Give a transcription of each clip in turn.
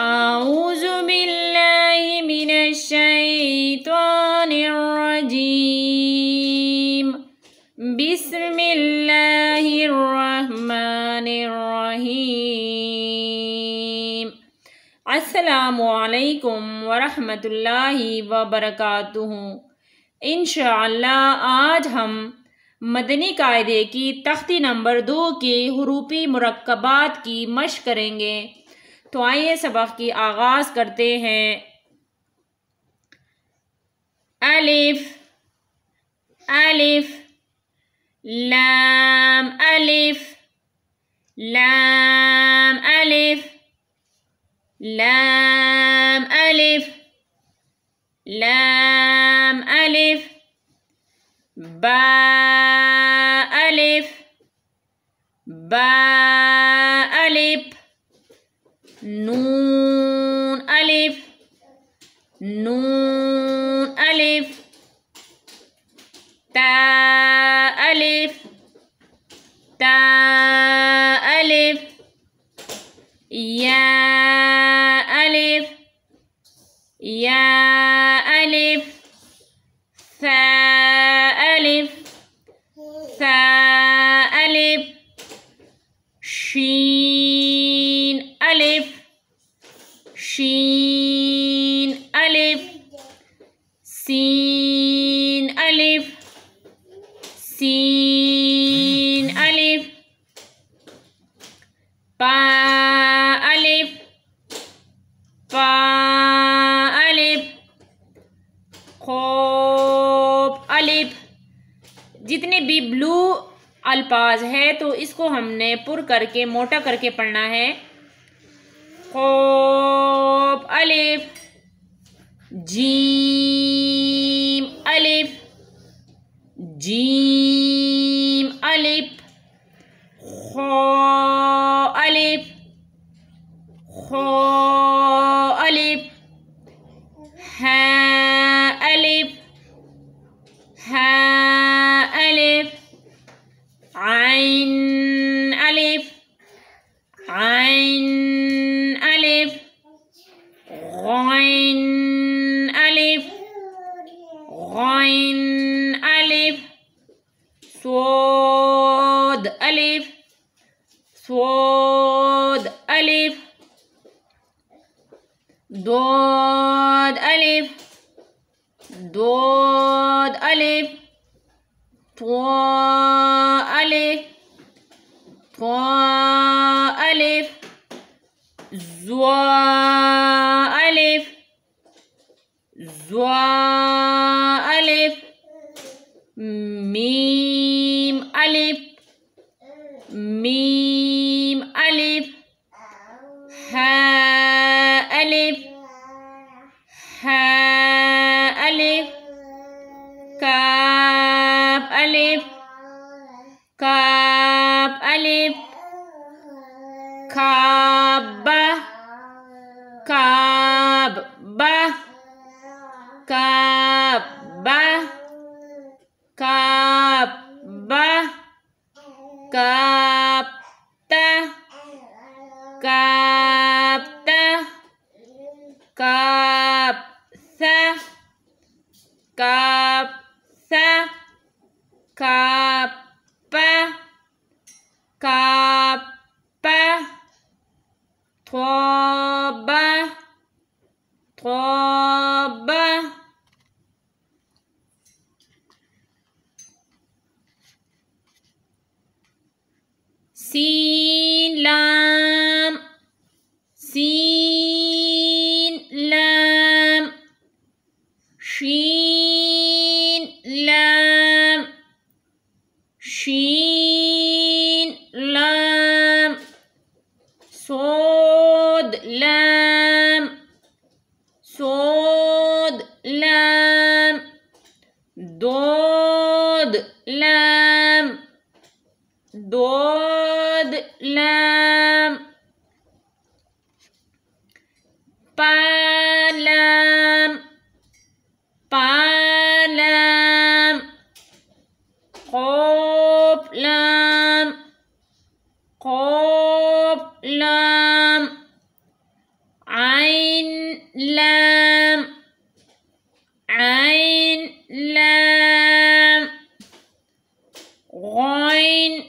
أعوذ بالله من الشيطان الرجيم بسم الله الرحمن الرحيم السلام علیکم ورحمۃ اللہ وبرکاتہ۔ انشاءاللہ آج ہم مدنی قاعدے کی تختی نمبر 2 کے حروفی مرکبات کی مشق کریں گے۔ تو آئیے سبق کی آغاز کرتے ہیں۔ الف الف لام الف لام الف لام الف لام الف با الف با الف نون الف نون الف تا الف تا الف یا الف یا الف ثا الف ثا الف شین الف شین الف سین الف سین الف پا الف پا الف خوب الف۔ جتنے بھی بلو الفاظ ہے تو اس کو ہم نے پر کر کے موٹا کر کے پڑھنا ہے۔ خوب الف جیم الف جیم الف خو الف خو الف ہا الف ہا الف عین الف عین الف غین الف غین الف صاد الف صاد الف ضاد الف ضاد الف طاء الف طاء الف زوا الف زوا الف میم الف میم الف ہا الف ہا الف کاف الف کاف الف کعبہ کعبہ کعبہ کعبہ کعبہ کعبہ کعبہ کعبہ کعبہ کعبہ توبہ توبہ سین لام سین لام شین لام شین لام صاد لام صاد لام ضاد لام ضاد لام پا لام پا لام قاف لام قاف لام عین لام عین لام غین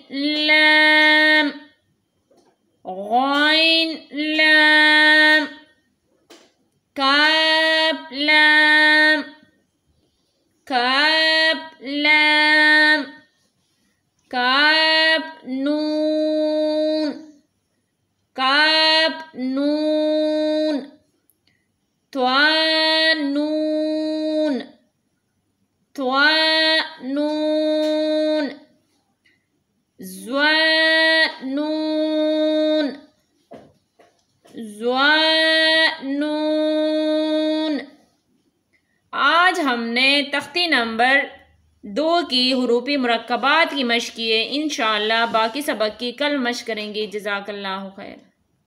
لام غین لام کاف لام کاف لام کاف نون کاف نون طوا نون طوا نون زوا نون زوا نون۔ آج ہم نے تختی نمبر 2 کی حروفی مرکبات کی مشق کی ہے۔ انشاءاللہ باقی سبق کی کل مشق کریں گے۔ جزاک اللہ خیر۔